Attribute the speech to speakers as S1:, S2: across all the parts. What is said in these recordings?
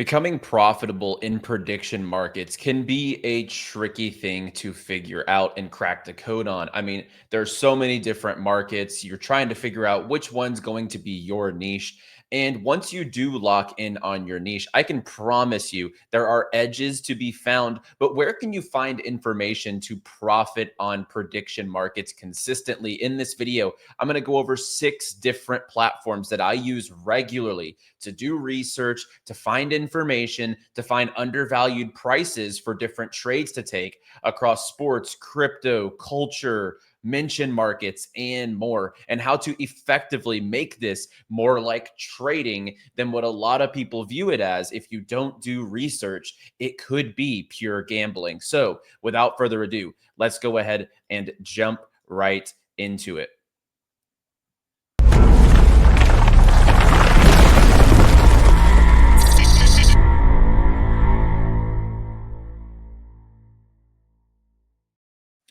S1: Becoming profitable in prediction markets can be a tricky thing to figure out and crack the code on. I mean, there's so many different markets. You're trying to figure out which one's going to be your niche. And once you do lock in on your niche, I can promise you there are edges to be found. But where can you find information to profit on prediction markets consistently? In this video, I'm going to go over 6 different platforms that I use regularly to do research, to find information, to find undervalued prices for different trades to take across sports, crypto, culture, mention markets, and more, and how to effectively make this more like trading than what a lot of people view it as. If you don't do research, it could be pure gambling. So without further ado, let's go ahead and jump right into it.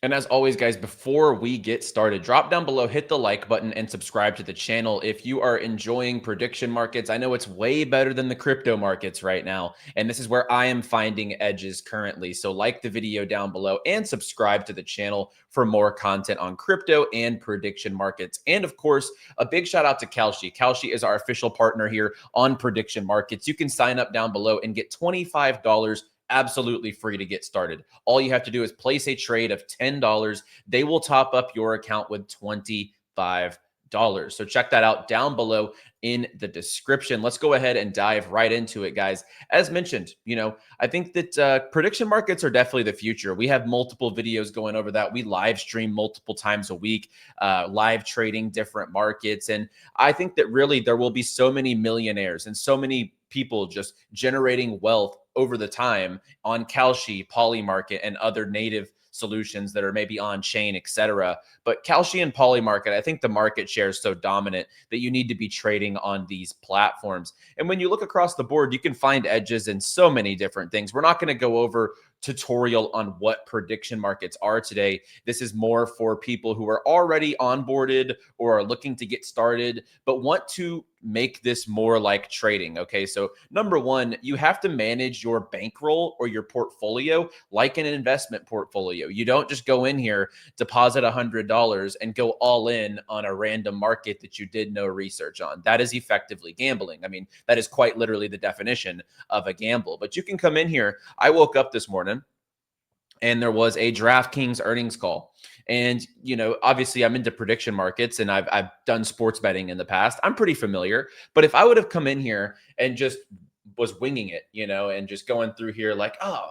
S1: And as always, guys, before we get started, drop down below, hit the like button, and subscribe to the channel if you are enjoying prediction markets. I know it's way better than the crypto markets right now, and this is where I am finding edges currently. So like the video down below and subscribe to the channel for more content on crypto and prediction markets. And of course, a big shout out to Kalshi. Kalshi is our official partner here on prediction markets. You can sign up down below and get $25 absolutely free to get started. All you have to do is place a trade of $10. They will top up your account with $25. So check that out down below in the description. Let's go ahead and dive right into it, guys. As mentioned, I think that prediction markets are definitely the future. We have multiple videos going over that. We live stream multiple times a week, live trading different markets. And I think that really there will be so many millionaires and so many people just generating wealth over the time on Kalshi, Polymarket, and other native solutions that are maybe on chain, etc. But Kalshi and Polymarket, I think the market share is so dominant that you need to be trading on these platforms. And when you look across the board, you can find edges in so many different things. We're not going to go over tutorial on what prediction markets are today. This is more for people who are already onboarded or are looking to get started, but want to make this more like trading. Okay. So number one, you have to manage your bankroll or your portfolio like an investment portfolio. You don't just go in here, deposit $100 and go all in on a random market that you did no research on. That is effectively gambling. I mean, that is quite literally the definition of a gamble. But you can come in here. I woke up this morning and there was a DraftKings earnings call. And, obviously I'm into prediction markets and I've done sports betting in the past. I'm pretty familiar. But if I would have come in here and just was winging it, and just going through here like, oh,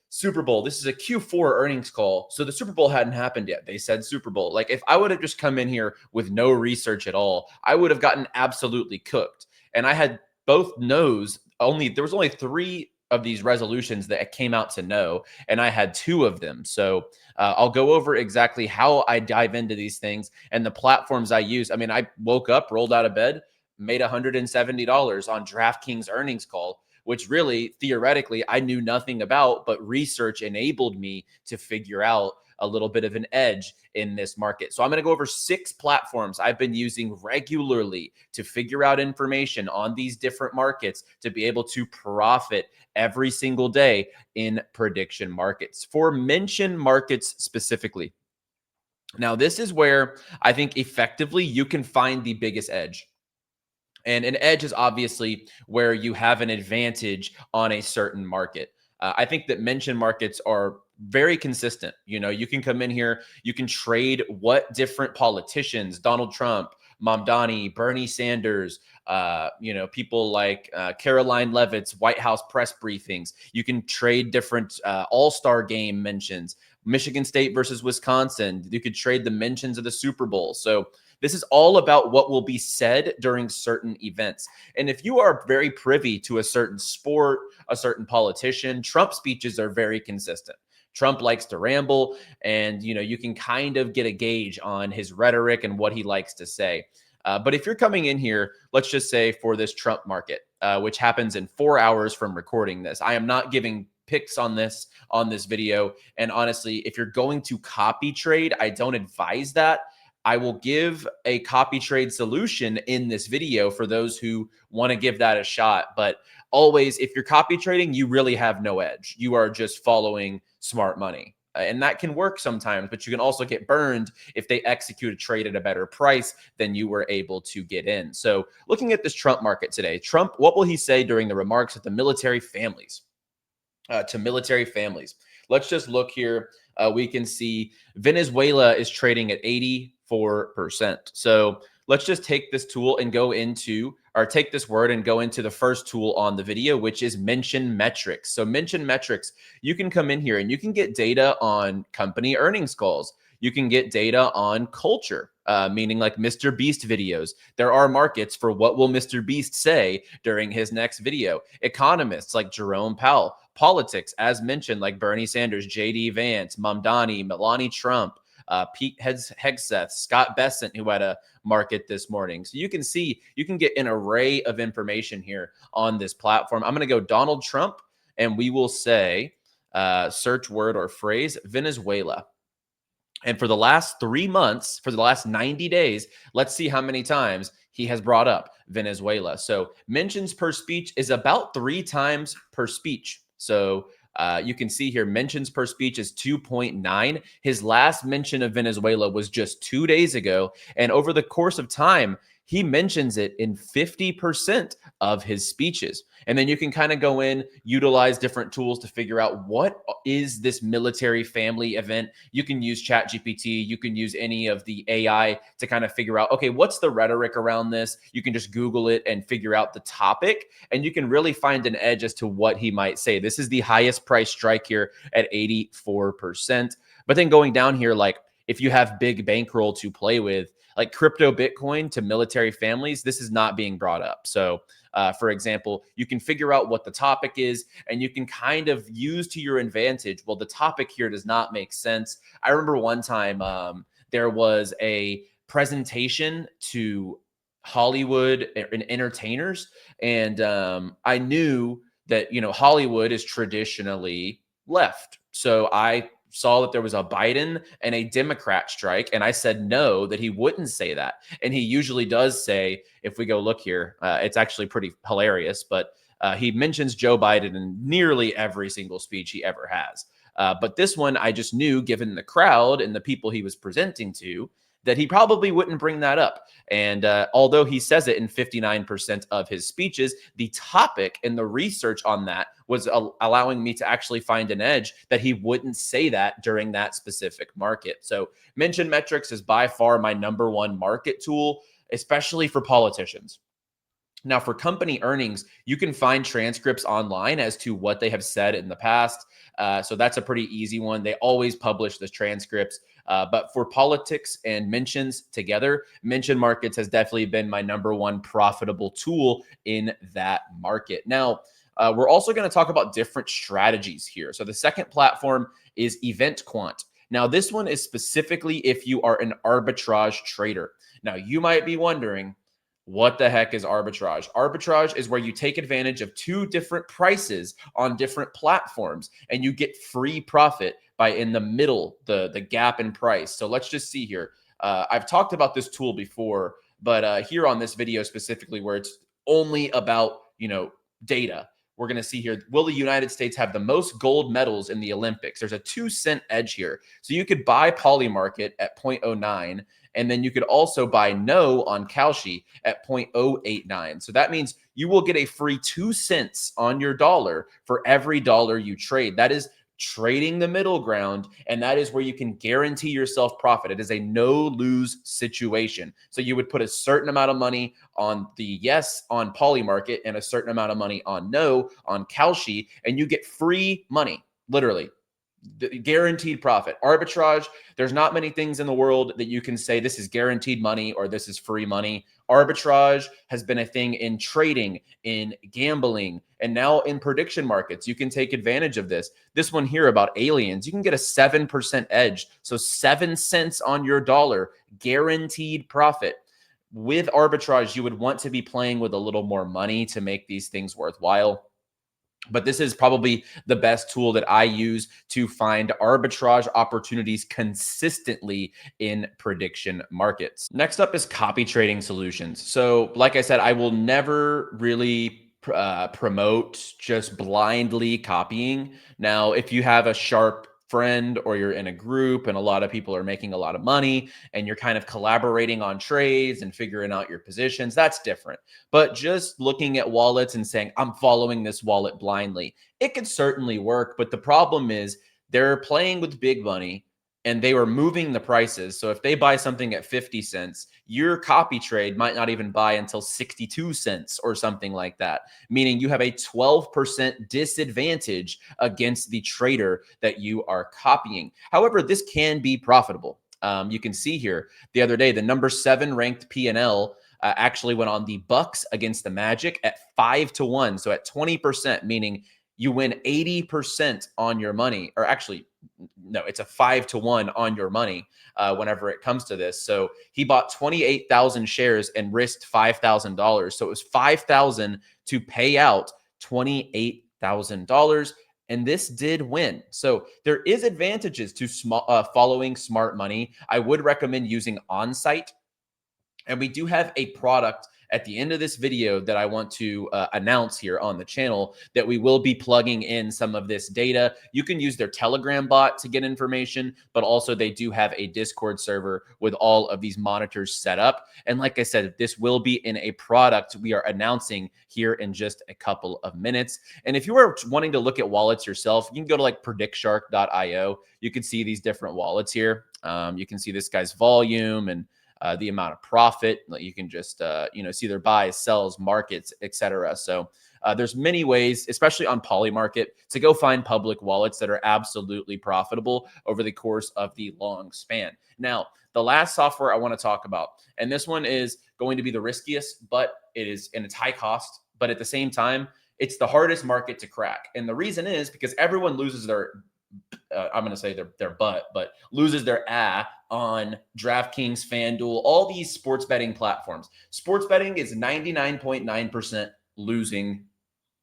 S1: Super Bowl, this is a Q4 earnings call. So the Super Bowl hadn't happened yet. They said Super Bowl. Like if I would have just come in here with no research at all, I would have gotten absolutely cooked. And I had both no's. There was only 3 of these resolutions that came out to no, and I had 2 of them. So I'll go over exactly how I dive into these things and the platforms I use. I mean, I woke up, rolled out of bed, made $170 on DraftKings earnings call, which really theoretically I knew nothing about, but research enabled me to figure out a little bit of an edge in this market. So I'm going to go over 6 platforms I've been using regularly to figure out information on these different markets to be able to profit every single day in prediction markets. For mention markets specifically. Now, this is where I think effectively you can find the biggest edge. And an edge is obviously where you have an advantage on a certain market. I think that mention markets are very consistent. You can come in here, you can trade what different politicians, Donald Trump, Mamdani, Bernie Sanders, people like Caroline Levitt's White House press briefings. You can trade different all-star game mentions, Michigan State versus Wisconsin. You could trade the mentions of the Super Bowl. So this is all about what will be said during certain events. And if you are very privy to a certain sport, a certain politician, Trump speeches are very consistent. Trump likes to ramble, and you can kind of get a gauge on his rhetoric and what he likes to say. But if you're coming in here, let's just say for this Trump market, which happens in 4 hours from recording this, I am not giving picks on this video. And honestly, if you're going to copy trade, I don't advise that. I will give a copy trade solution in this video for those who want to give that a shot. But always, if you're copy trading, you really have no edge. You are just following smart money. And that can work sometimes, but you can also get burned if they execute a trade at a better price than you were able to get in. So looking at this Trump market today, Trump, what will he say during the remarks at the military families? To military families. Let's just look here. We can see Venezuela is trading at 84%. So let's just take this tool and go into, or take this word and go into the first tool on the video, which is mention metrics. So mention metrics, you can come in here and you can get data on company earnings calls. You can get data on culture, meaning like Mr. Beast videos. There are markets for what will Mr. Beast say during his next video. Economists like Jerome Powell. Politics, as mentioned, like Bernie Sanders, J.D. Vance, Mamdani, Melania Trump, Pete Hegseth, Scott Bessent, who had a market this morning. So you can see, you can get an array of information here on this platform. I'm going to go Donald Trump, and we will say search word or phrase Venezuela. And for the last 3 months, for the last 90 days, let's see how many times he has brought up Venezuela. So mentions per speech is about 3 times per speech. So you can see here, mentions per speech is 2.9. His last mention of Venezuela was just 2 days ago. And over the course of time, he mentions it in 50% of his speeches. And then you can kind of go in, utilize different tools to figure out what is this military family event. You can use ChatGPT. You can use any of the AI to kind of figure out, okay, what's the rhetoric around this? You can just Google it and figure out the topic, and you can really find an edge as to what he might say. This is the highest price strike here at 84%. But then going down here, like if you have big bankroll to play with, like crypto Bitcoin to military families, this is not being brought up. So for example, you can figure out what the topic is and you can kind of use to your advantage. Well, the topic here does not make sense. I remember one time there was a presentation to Hollywood and entertainers. And I knew that, you know, Hollywood is traditionally left. So I saw that there was a Biden and a Democrat strike. And I said, no, that he wouldn't say that. And he usually does say, if we go look here, it's actually pretty hilarious, but he mentions Joe Biden in nearly every single speech he ever has. But this one, I just knew, given the crowd and the people he was presenting to, that he probably wouldn't bring that up. And although he says it in 59% of his speeches, the topic and the research on that was allowing me to actually find an edge that he wouldn't say that during that specific market. So mention metrics is by far my #1 market tool, especially for politicians. Now, for company earnings, you can find transcripts online as to what they have said in the past. So that's a pretty easy one. They always publish the transcripts. But for politics and mentions together, mention markets has definitely been my #1 profitable tool in that market. Now, we're also going to talk about different strategies here. So the second platform is Event Quant. Now, this one is specifically if you are an arbitrage trader. Now, you might be wondering, what the heck is arbitrage? Arbitrage is where you take advantage of 2 different prices on different platforms and you get free profit by in the middle, the gap in price. So let's just see here. I've talked about this tool before, but here on this video specifically where it's only about, you know, data, we're going to see here, will the United States have the most gold medals in the Olympics? There's a 2-cent edge here. So you could buy Polymarket at 0.09, and then you could also buy no on Kalshi at 0.089. So that means you will get a free 2 cents on your dollar for every dollar you trade. That is trading the middle ground, and that is where you can guarantee yourself profit. It is a no-lose situation. So you would put a certain amount of money on the yes on Polymarket and a certain amount of money on no on Kalshi, and you get free money, literally. The guaranteed profit. Arbitrage, there's not many things in the world that you can say this is guaranteed money or this is free money. Arbitrage has been a thing in trading, in gambling, and now in prediction markets. You can take advantage of this. This one here about aliens, you can get a 7% edge. So 7 cents on your dollar, guaranteed profit. With arbitrage, you would want to be playing with a little more money to make these things worthwhile. But this is probably the best tool that I use to find arbitrage opportunities consistently in prediction markets. Next up is copy trading solutions. So like I said, I will never really promote just blindly copying. Now, if you have a sharp friend or you're in a group and a lot of people are making a lot of money and you're kind of collaborating on trades and figuring out your positions, that's different. But just looking at wallets and saying, I'm following this wallet blindly, it could certainly work. But the problem is they're playing with big money and they were moving the prices. So if they buy something at 50 cents, your copy trade might not even buy until 62 cents or something like that, meaning you have a 12% disadvantage against the trader that you are copying. However, this can be profitable. You can see here the other day, the number 7 ranked P&L actually went on the Bucks against the Magic at 5-1. So at 20%, meaning you win 80% on your money, or actually, no, it's a 5-1 on your money whenever it comes to this. So he bought 28,000 shares and risked $5,000. So it was 5,000 to pay out $28,000. And this did win. So there is advantages to following smart money. I would recommend using on-site. And we do have a product at the end of this video that I want to announce here on the channel that we will be plugging in some of this data. You can use their Telegram bot to get information, but also they do have a Discord server with all of these monitors set up. And like I said, this will be in a product we are announcing here in just a couple of minutes. And if you are wanting to look at wallets yourself, you can go to like predictshark.io. You can see these different wallets here. You can see this guy's volume and the amount of profit. You can just see their buys, sells, markets, etc. So there's many ways, especially on Polymarket, to go find public wallets that are absolutely profitable over the course of the long span. Now, the last software I want to talk about, and this one is going to be the riskiest, but it's high cost, but at the same time, it's the hardest market to crack. And the reason is because everyone loses their I'm going to say their butt, but loses their on DraftKings, FanDuel, all these sports betting platforms. Sports betting is 99.9% losing.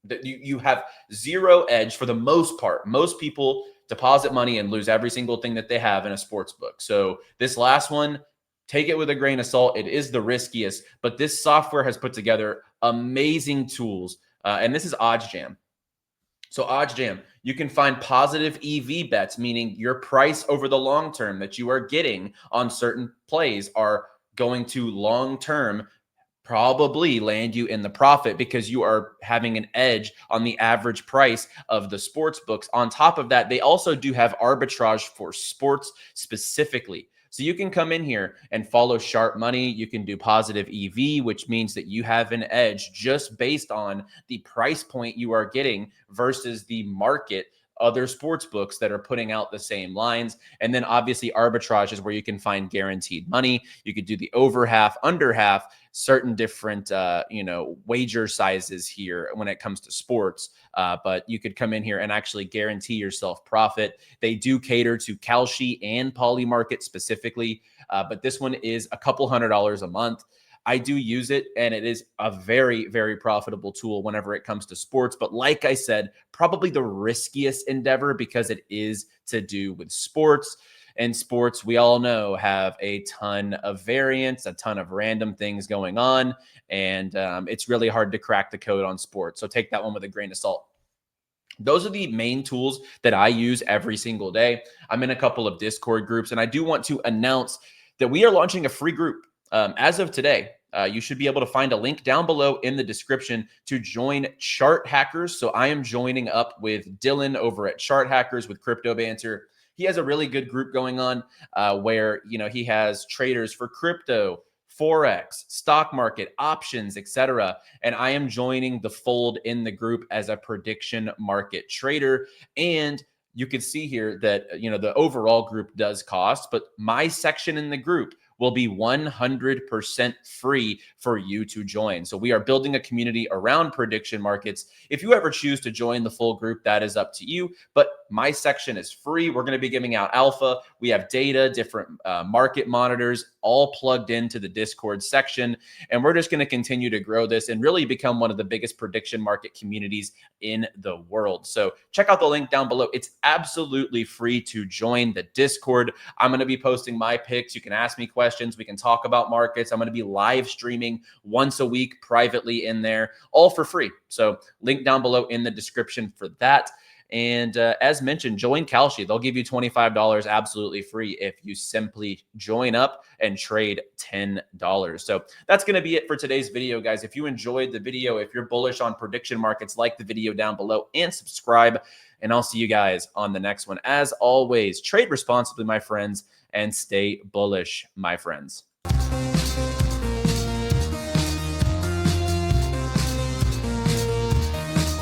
S1: That you have zero edge for the most part. Most people deposit money and lose every single thing that they have in a sports book. So this last one, take it with a grain of salt. It is the riskiest, but this software has put together amazing tools. And this is OddsJam. So OddsJam, you can find positive EV bets, meaning your price over the long term that you are getting on certain plays are going to long term probably land you in the profit because you are having an edge on the average price of the sports books. On top of that, they also do have arbitrage for sports specifically. So you can come in here and follow sharp money. You can do positive EV, which means that you have an edge just based on the price point you are getting versus the market, other sports books that are putting out the same lines. And then obviously arbitrage is where you can find guaranteed money. You could do the over half, under half, certain different, wager sizes here when it comes to sports. But you could come in here and actually guarantee yourself profit. They do cater to Kalshi and Polymarket specifically. But this one is a couple $100 a month. I do use it, and it is a very, very profitable tool whenever it comes to sports. But like I said, probably the riskiest endeavor because it is to do with sports. And sports, we all know, have a ton of variance, a ton of random things going on. And it's really hard to crack the code on sports. So take that one with a grain of salt. Those are the main tools that I use every single day. I'm in a couple of Discord groups, and I do want to announce that we are launching a free group. As of today, you should be able to find a link down below in the description to join Chart Hackers. So I am joining up with Dylan over at Chart Hackers with Crypto Banter. He has a really good group going on where, he has traders for crypto, Forex, stock market, options, etc. And I am joining the fold in the group as a prediction market trader. And you can see here that, the overall group does cost, but my section in the group will be 100% free for you to join. So we are building a community around prediction markets. If you ever choose to join the full group, that is up to you. But my section is free. We're going to be giving out alpha. We have data, different market monitors, all plugged into the Discord section. And we're just going to continue to grow this and really become one of the biggest prediction market communities in the world. So check out the link down below. It's absolutely free to join the Discord. I'm going to be posting my picks. You can ask me questions questions. We can talk about markets. I'm going to be live streaming once a week privately in there, all for free. So link down below in the description for that. And as mentioned, join Kalshi. They'll give you $25 absolutely free if you simply join up and trade $10. So that's going to be it for today's video, guys. If you enjoyed the video, if you're bullish on prediction markets, like the video down below and subscribe. And I'll see you guys on the next one. As always, trade responsibly, my friends, and stay bullish, my friends.